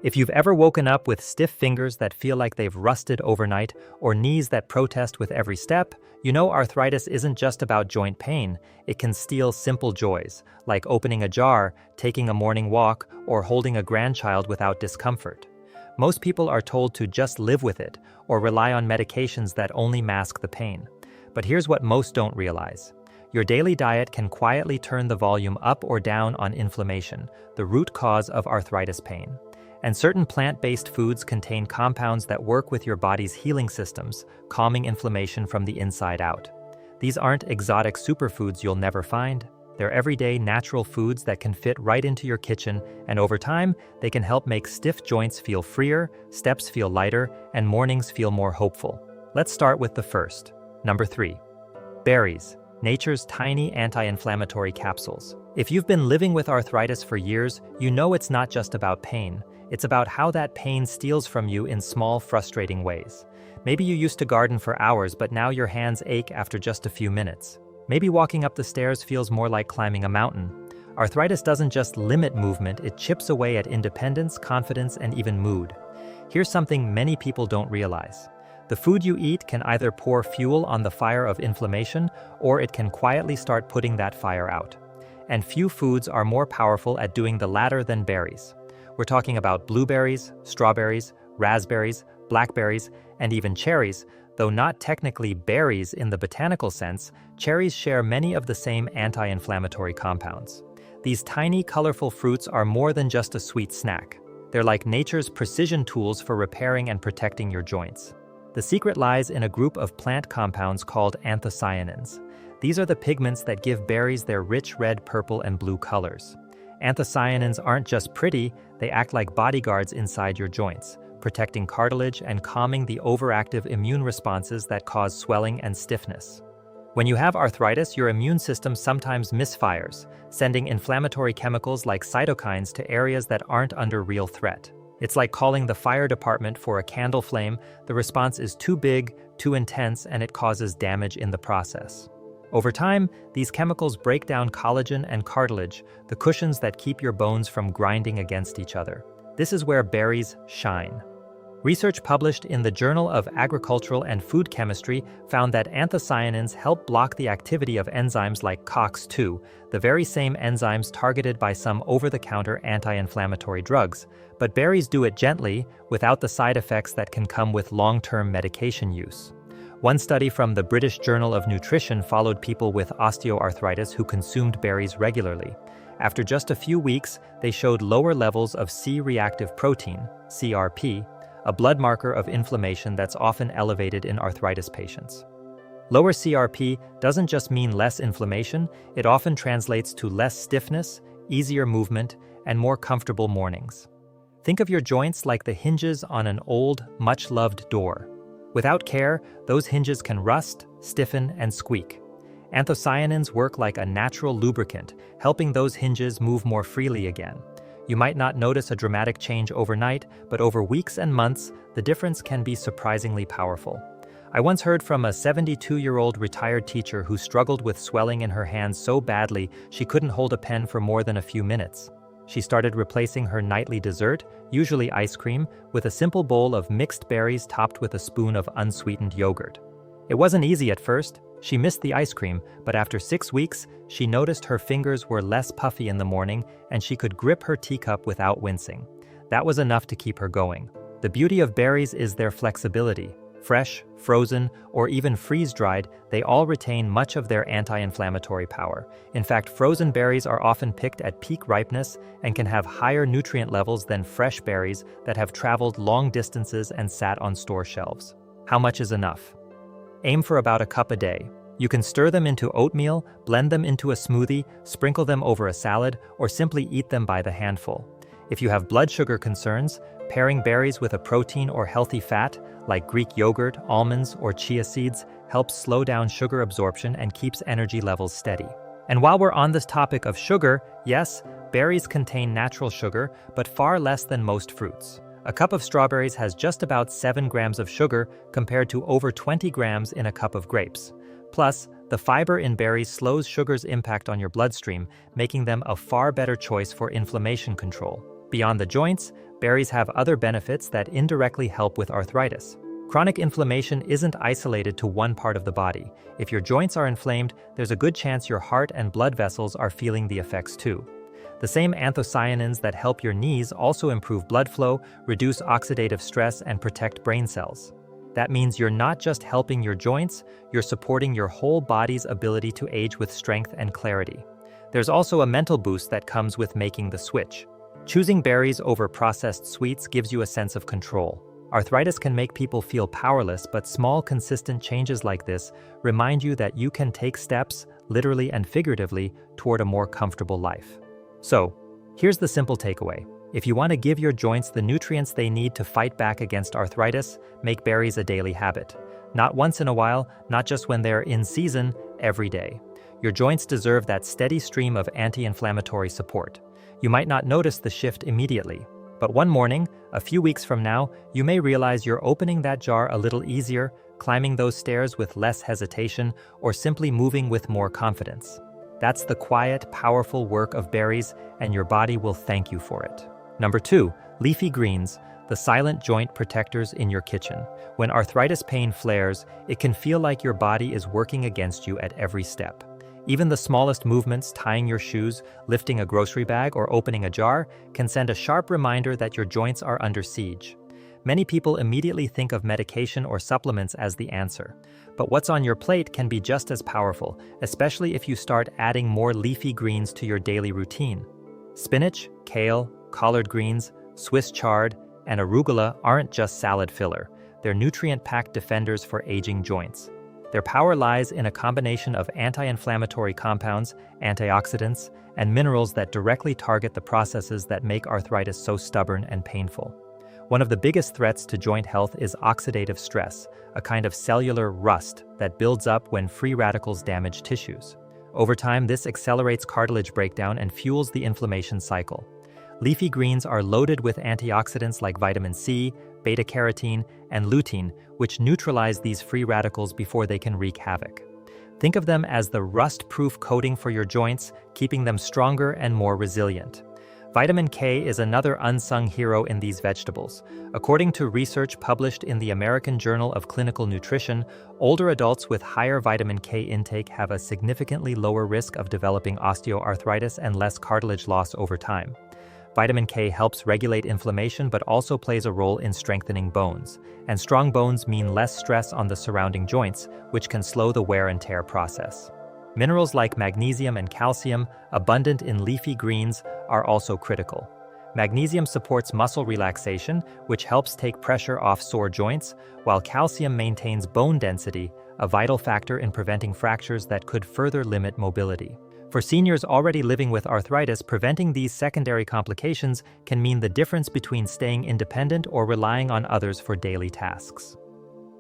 If you've ever woken up with stiff fingers that feel like they've rusted overnight, or knees that protest with every step, you know arthritis isn't just about joint pain. It can steal simple joys, like opening a jar, taking a morning walk, or holding a grandchild without discomfort. Most people are told to just live with it, or rely on medications that only mask the pain. But here's what most don't realize. Your daily diet can quietly turn the volume up or down on inflammation, the root cause of arthritis pain. And certain plant-based foods contain compounds that work with your body's healing systems, calming inflammation from the inside out. These aren't exotic superfoods you'll never find. They're everyday natural foods that can fit right into your kitchen, and over time, they can help make stiff joints feel freer, steps feel lighter, and mornings feel more hopeful. Let's start with the first. Number 3. Berries, nature's tiny anti-inflammatory capsules. If you've been living with arthritis for years, you know it's not just about pain. It's about how that pain steals from you in small, frustrating ways. Maybe you used to garden for hours, but now your hands ache after just a few minutes. Maybe walking up the stairs feels more like climbing a mountain. Arthritis doesn't just limit movement, it chips away at independence, confidence, and even mood. Here's something many people don't realize. The food you eat can either pour fuel on the fire of inflammation, or it can quietly start putting that fire out. And few foods are more powerful at doing the latter than berries. We're talking about blueberries, strawberries, raspberries, blackberries, and even cherries. Though not technically berries in the botanical sense, cherries share many of the same anti-inflammatory compounds. These tiny, colorful fruits are more than just a sweet snack. They're like nature's precision tools for repairing and protecting your joints. The secret lies in a group of plant compounds called anthocyanins. These are the pigments that give berries their rich red, purple, and blue colors. Anthocyanins aren't just pretty, they act like bodyguards inside your joints, protecting cartilage and calming the overactive immune responses that cause swelling and stiffness. When you have arthritis, your immune system sometimes misfires, sending inflammatory chemicals like cytokines to areas that aren't under real threat. It's like calling the fire department for a candle flame. The response is too big, too intense, and it causes damage in the process. Over time, these chemicals break down collagen and cartilage, the cushions that keep your bones from grinding against each other. This is where berries shine. Research published in the Journal of Agricultural and Food Chemistry found that anthocyanins help block the activity of enzymes like COX-2, the very same enzymes targeted by some over-the-counter anti-inflammatory drugs. But berries do it gently, without the side effects that can come with long-term medication use. One study from the British Journal of Nutrition followed people with osteoarthritis who consumed berries regularly. After just a few weeks, they showed lower levels of C-reactive protein, CRP, a blood marker of inflammation that's often elevated in arthritis patients. Lower CRP doesn't just mean less inflammation, it often translates to less stiffness, easier movement, and more comfortable mornings. Think of your joints like the hinges on an old, much-loved door. Without care, those hinges can rust, stiffen, and squeak. Anthocyanins work like a natural lubricant, helping those hinges move more freely again. You might not notice a dramatic change overnight, but over weeks and months, the difference can be surprisingly powerful. I once heard from a 72-year-old retired teacher who struggled with swelling in her hands so badly she couldn't hold a pen for more than a few minutes. She started replacing her nightly dessert, usually ice cream, with a simple bowl of mixed berries topped with a spoon of unsweetened yogurt. It wasn't easy at first. She missed the ice cream, but after 6 weeks, she noticed her fingers were less puffy in the morning and she could grip her teacup without wincing. That was enough to keep her going. The beauty of berries is their flexibility. Fresh, frozen, or even freeze-dried, they all retain much of their anti-inflammatory power. In fact, frozen berries are often picked at peak ripeness and can have higher nutrient levels than fresh berries that have traveled long distances and sat on store shelves. How much is enough? Aim for about a cup a day. You can stir them into oatmeal, blend them into a smoothie, sprinkle them over a salad, or simply eat them by the handful. If you have blood sugar concerns, pairing berries with a protein or healthy fat, like Greek yogurt, almonds, or chia seeds, helps slow down sugar absorption and keeps energy levels steady. And while we're on this topic of sugar, yes, berries contain natural sugar, but far less than most fruits. A cup of strawberries has just about 7 grams of sugar compared to over 20 grams in a cup of grapes. Plus, the fiber in berries slows sugar's impact on your bloodstream, making them a far better choice for inflammation control. Beyond the joints, berries have other benefits that indirectly help with arthritis. Chronic inflammation isn't isolated to one part of the body. If your joints are inflamed, there's a good chance your heart and blood vessels are feeling the effects too. The same anthocyanins that help your knees also improve blood flow, reduce oxidative stress, and protect brain cells. That means you're not just helping your joints, you're supporting your whole body's ability to age with strength and clarity. There's also a mental boost that comes with making the switch. Choosing berries over processed sweets gives you a sense of control. Arthritis can make people feel powerless, but small, consistent changes like this remind you that you can take steps, literally and figuratively, toward a more comfortable life. So, here's the simple takeaway. If you want to give your joints the nutrients they need to fight back against arthritis, make berries a daily habit. Not once in a while, not just when they're in season, every day. Your joints deserve that steady stream of anti-inflammatory support. You might not notice the shift immediately, but one morning, a few weeks from now, you may realize you're opening that jar a little easier, climbing those stairs with less hesitation, or simply moving with more confidence. That's the quiet, powerful work of berries, and your body will thank you for it. Number 2, leafy greens, the silent joint protectors in your kitchen. When arthritis pain flares, it can feel like your body is working against you at every step. Even the smallest movements, tying your shoes, lifting a grocery bag, or opening a jar, can send a sharp reminder that your joints are under siege. Many people immediately think of medication or supplements as the answer. But what's on your plate can be just as powerful, especially if you start adding more leafy greens to your daily routine. Spinach, kale, collard greens, Swiss chard, and arugula aren't just salad filler. They're nutrient-packed defenders for aging joints. Their power lies in a combination of anti-inflammatory compounds, antioxidants, and minerals that directly target the processes that make arthritis so stubborn and painful. One of the biggest threats to joint health is oxidative stress, a kind of cellular rust that builds up when free radicals damage tissues. Over time, this accelerates cartilage breakdown and fuels the inflammation cycle. Leafy greens are loaded with antioxidants like vitamin C, beta-carotene, and lutein, which neutralize these free radicals before they can wreak havoc. Think of them as the rust-proof coating for your joints, keeping them stronger and more resilient. Vitamin K is another unsung hero in these vegetables. According to research published in the American Journal of Clinical Nutrition, older adults with higher vitamin K intake have a significantly lower risk of developing osteoarthritis and less cartilage loss over time. Vitamin K helps regulate inflammation but also plays a role in strengthening bones. And strong bones mean less stress on the surrounding joints, which can slow the wear and tear process. Minerals like magnesium and calcium, abundant in leafy greens, are also critical. Magnesium supports muscle relaxation, which helps take pressure off sore joints, while calcium maintains bone density, a vital factor in preventing fractures that could further limit mobility. For seniors already living with arthritis, preventing these secondary complications can mean the difference between staying independent or relying on others for daily tasks.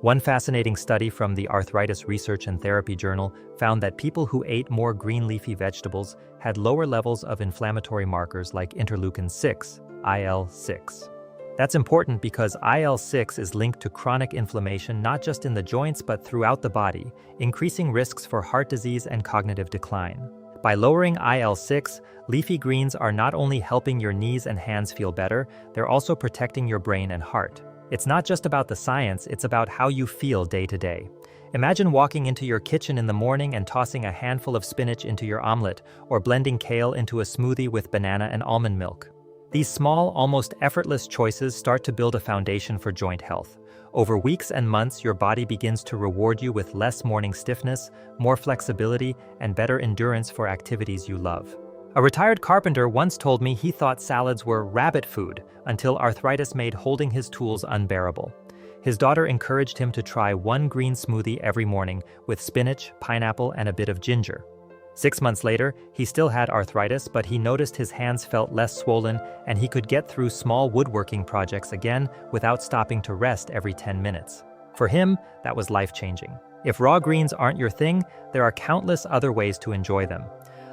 One fascinating study from the Arthritis Research and Therapy Journal found that people who ate more green leafy vegetables had lower levels of inflammatory markers like interleukin-6, IL-6. That's important because IL-6 is linked to chronic inflammation not just in the joints but throughout the body, increasing risks for heart disease and cognitive decline. By lowering IL-6, leafy greens are not only helping your knees and hands feel better, they're also protecting your brain and heart. It's not just about the science, it's about how you feel day to day. Imagine walking into your kitchen in the morning and tossing a handful of spinach into your omelet, or blending kale into a smoothie with banana and almond milk. These small, almost effortless choices start to build a foundation for joint health. Over weeks and months, your body begins to reward you with less morning stiffness, more flexibility, and better endurance for activities you love. A retired carpenter once told me he thought salads were rabbit food until arthritis made holding his tools unbearable. His daughter encouraged him to try one green smoothie every morning with spinach, pineapple, and a bit of ginger. 6 months later, he still had arthritis, but he noticed his hands felt less swollen and he could get through small woodworking projects again without stopping to rest every 10 minutes. For him, that was life-changing. If raw greens aren't your thing, there are countless other ways to enjoy them.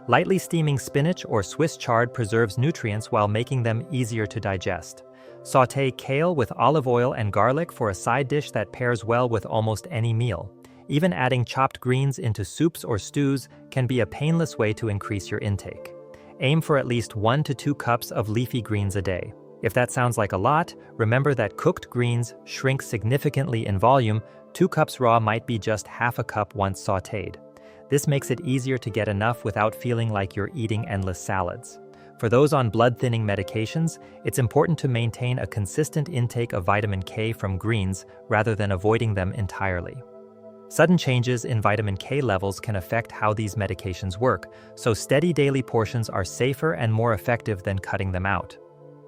Lightly steaming spinach or Swiss chard preserves nutrients while making them easier to digest. Sauté kale with olive oil and garlic for a side dish that pairs well with almost any meal. Even adding chopped greens into soups or stews can be a painless way to increase your intake. Aim for at least 1 to 2 cups of leafy greens a day. If that sounds like a lot, remember that cooked greens shrink significantly in volume. 2 cups raw might be just half a cup once sautéed. This makes it easier to get enough without feeling like you're eating endless salads. For those on blood-thinning medications, it's important to maintain a consistent intake of vitamin K from greens rather than avoiding them entirely. Sudden changes in vitamin K levels can affect how these medications work, so steady daily portions are safer and more effective than cutting them out.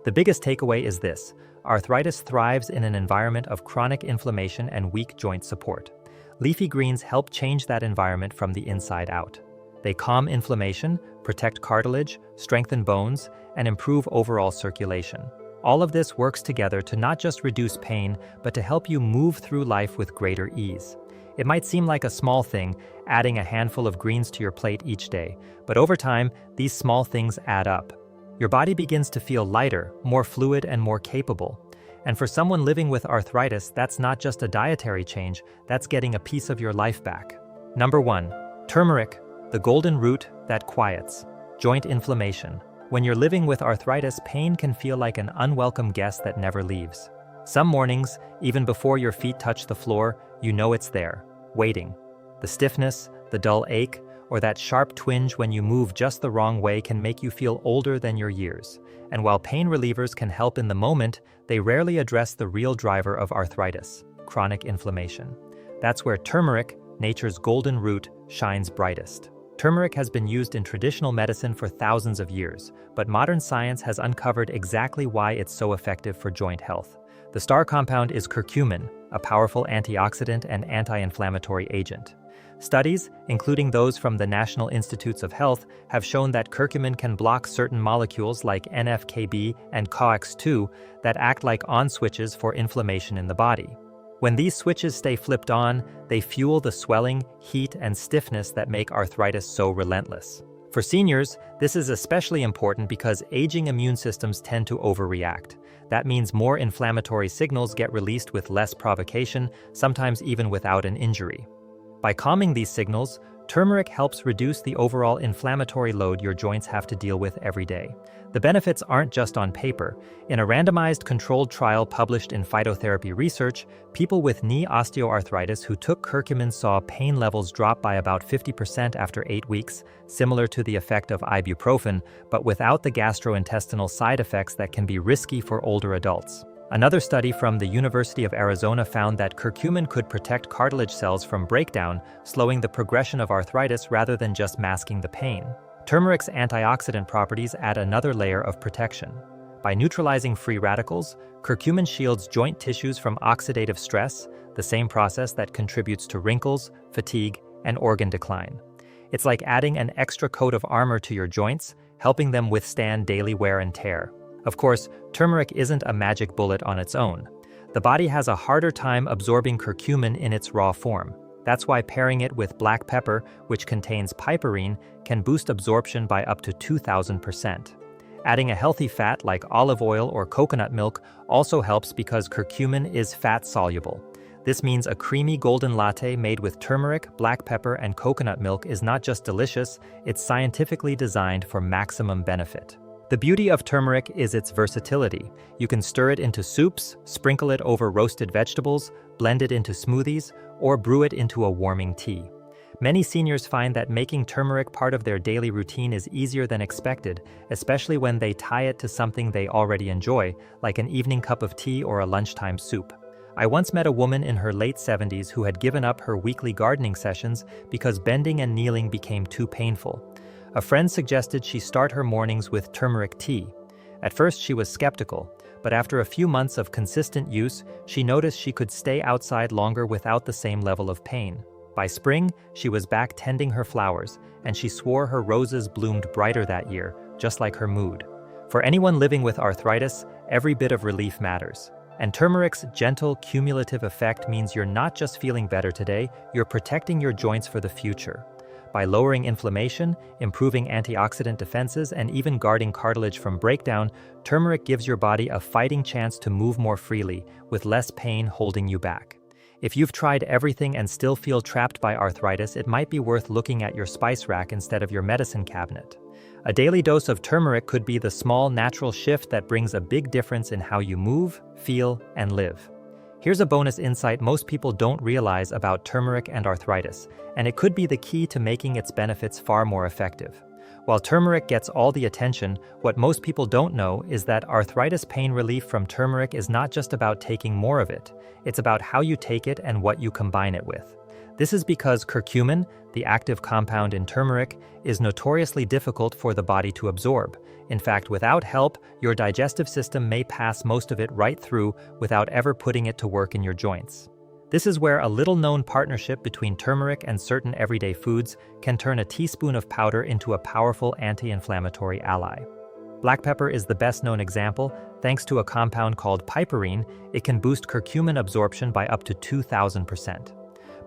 The biggest takeaway is this: arthritis thrives in an environment of chronic inflammation and weak joint support. Leafy greens help change that environment from the inside out. They calm inflammation, protect cartilage, strengthen bones, and improve overall circulation. All of this works together to not just reduce pain, but to help you move through life with greater ease. It might seem like a small thing, adding a handful of greens to your plate each day, but over time, these small things add up. Your body begins to feel lighter, more fluid, and more capable. And for someone living with arthritis, that's not just a dietary change, that's getting a piece of your life back. Number 1. Turmeric, the golden root that quiets joint inflammation. When you're living with arthritis, pain can feel like an unwelcome guest that never leaves. Some mornings, even before your feet touch the floor, you know it's there, waiting. The stiffness, the dull ache, or that sharp twinge when you move just the wrong way can make you feel older than your years. And while pain relievers can help in the moment, they rarely address the real driver of arthritis, chronic inflammation. That's where turmeric, nature's golden root, shines brightest. Turmeric has been used in traditional medicine for thousands of years, but modern science has uncovered exactly why it's so effective for joint health. The star compound is curcumin, a powerful antioxidant and anti-inflammatory agent. Studies, including those from the National Institutes of Health, have shown that curcumin can block certain molecules like NF-κB and COX-2 that act like on switches for inflammation in the body. When these switches stay flipped on, they fuel the swelling, heat, and stiffness that make arthritis so relentless. For seniors, this is especially important because aging immune systems tend to overreact. That means more inflammatory signals get released with less provocation, sometimes even without an injury. By calming these signals, turmeric helps reduce the overall inflammatory load your joints have to deal with every day. The benefits aren't just on paper. In a randomized controlled trial published in Phytotherapy Research, people with knee osteoarthritis who took curcumin saw pain levels drop by about 50% after 8 weeks, similar to the effect of ibuprofen, but without the gastrointestinal side effects that can be risky for older adults. Another study from the University of Arizona found that curcumin could protect cartilage cells from breakdown, slowing the progression of arthritis rather than just masking the pain. Turmeric's antioxidant properties add another layer of protection. By neutralizing free radicals, curcumin shields joint tissues from oxidative stress, the same process that contributes to wrinkles, fatigue, and organ decline. It's like adding an extra coat of armor to your joints, helping them withstand daily wear and tear. Of course, turmeric isn't a magic bullet on its own. The body has a harder time absorbing curcumin in its raw form. That's why pairing it with black pepper, which contains piperine, can boost absorption by up to 2,000%. Adding a healthy fat like olive oil or coconut milk also helps because curcumin is fat-soluble. This means a creamy golden latte made with turmeric, black pepper, and coconut milk is not just delicious, it's scientifically designed for maximum benefit. The beauty of turmeric is its versatility. You can stir it into soups, sprinkle it over roasted vegetables, blend it into smoothies, or brew it into a warming tea. Many seniors find that making turmeric part of their daily routine is easier than expected, especially when they tie it to something they already enjoy, like an evening cup of tea or a lunchtime soup. I once met a woman in her late 70s who had given up her weekly gardening sessions because bending and kneeling became too painful. A friend suggested she start her mornings with turmeric tea. At first she was skeptical, but after a few months of consistent use, she noticed she could stay outside longer without the same level of pain. By spring, she was back tending her flowers, and she swore her roses bloomed brighter that year, just like her mood. For anyone living with arthritis, every bit of relief matters. And turmeric's gentle, cumulative effect means you're not just feeling better today, you're protecting your joints for the future. By lowering inflammation, improving antioxidant defenses, and even guarding cartilage from breakdown, turmeric gives your body a fighting chance to move more freely, with less pain holding you back. If you've tried everything and still feel trapped by arthritis, it might be worth looking at your spice rack instead of your medicine cabinet. A daily dose of turmeric could be the small natural shift that brings a big difference in how you move, feel, and live. Here's a bonus insight most people don't realize about turmeric and arthritis, and it could be the key to making its benefits far more effective. While turmeric gets all the attention, what most people don't know is that arthritis pain relief from turmeric is not just about taking more of it, it's about how you take it and what you combine it with. This is because curcumin, the active compound in turmeric, is notoriously difficult for the body to absorb. In fact, without help, your digestive system may pass most of it right through without ever putting it to work in your joints. This is where a little-known partnership between turmeric and certain everyday foods can turn a teaspoon of powder into a powerful anti-inflammatory ally. Black pepper is the best-known example. Thanks to a compound called piperine, it can boost curcumin absorption by up to 2,000%.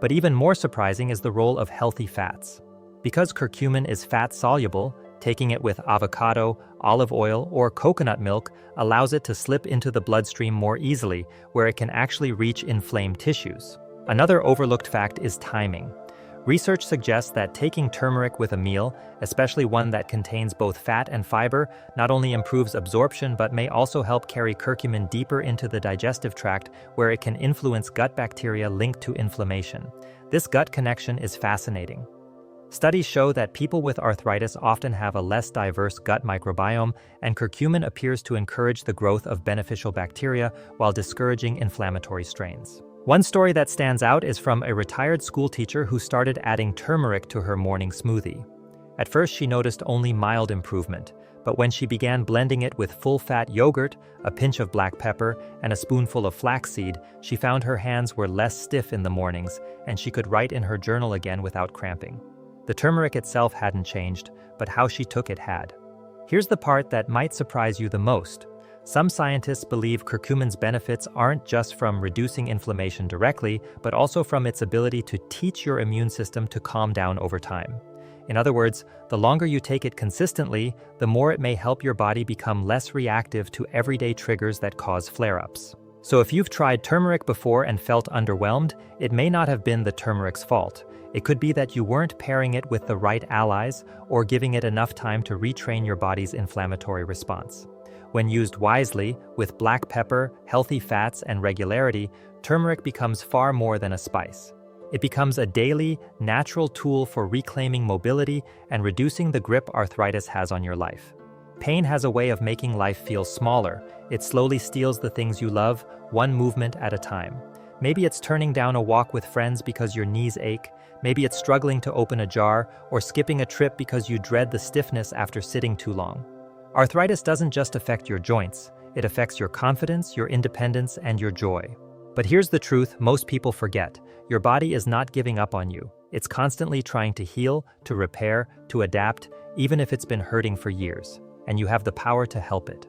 But even more surprising is the role of healthy fats. Because curcumin is fat-soluble, taking it with avocado, olive oil, or coconut milk allows it to slip into the bloodstream more easily, where it can actually reach inflamed tissues. Another overlooked fact is timing. Research suggests that taking turmeric with a meal, especially one that contains both fat and fiber, not only improves absorption but may also help carry curcumin deeper into the digestive tract, where it can influence gut bacteria linked to inflammation. This gut connection is fascinating. Studies show that people with arthritis often have a less diverse gut microbiome, and curcumin appears to encourage the growth of beneficial bacteria while discouraging inflammatory strains. One story that stands out is from a retired school teacher who started adding turmeric to her morning smoothie. At first, she noticed only mild improvement, but when she began blending it with full-fat yogurt, a pinch of black pepper, and a spoonful of flaxseed, she found her hands were less stiff in the mornings, and she could write in her journal again without cramping. The turmeric itself hadn't changed, but how she took it had. Here's the part that might surprise you the most. Some scientists believe curcumin's benefits aren't just from reducing inflammation directly, but also from its ability to teach your immune system to calm down over time. In other words, the longer you take it consistently, the more it may help your body become less reactive to everyday triggers that cause flare-ups. So if you've tried turmeric before and felt underwhelmed, it may not have been the turmeric's fault. It could be that you weren't pairing it with the right allies or giving it enough time to retrain your body's inflammatory response. When used wisely, with black pepper, healthy fats, and regularity, turmeric becomes far more than a spice. It becomes a daily, natural tool for reclaiming mobility and reducing the grip arthritis has on your life. Pain has a way of making life feel smaller. It slowly steals the things you love, one movement at a time. Maybe it's turning down a walk with friends because your knees ache. Maybe it's struggling to open a jar or skipping a trip because you dread the stiffness after sitting too long. Arthritis doesn't just affect your joints, it affects your confidence, your independence, and your joy. But here's the truth most people forget. Your body is not giving up on you. It's constantly trying to heal, to repair, to adapt, even if it's been hurting for years. And you have the power to help it.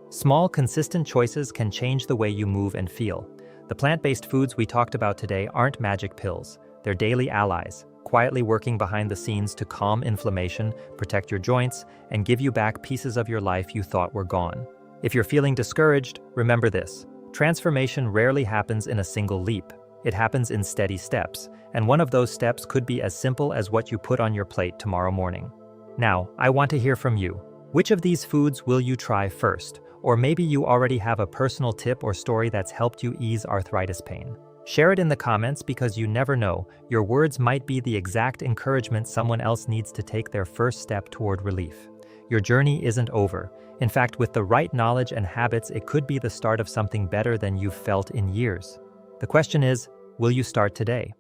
Small, consistent choices can change the way you move and feel. The plant-based foods we talked about today aren't magic pills. They're daily allies, quietly working behind the scenes to calm inflammation, protect your joints, and give you back pieces of your life you thought were gone. If you're feeling discouraged, remember this. Transformation rarely happens in a single leap. It happens in steady steps, and one of those steps could be as simple as what you put on your plate tomorrow morning. Now, I want to hear from you. Which of these foods will you try first? Or maybe you already have a personal tip or story that's helped you ease arthritis pain. Share it in the comments because you never know, your words might be the exact encouragement someone else needs to take their first step toward relief. Your journey isn't over. In fact, with the right knowledge and habits, it could be the start of something better than you've felt in years. The question is, will you start today?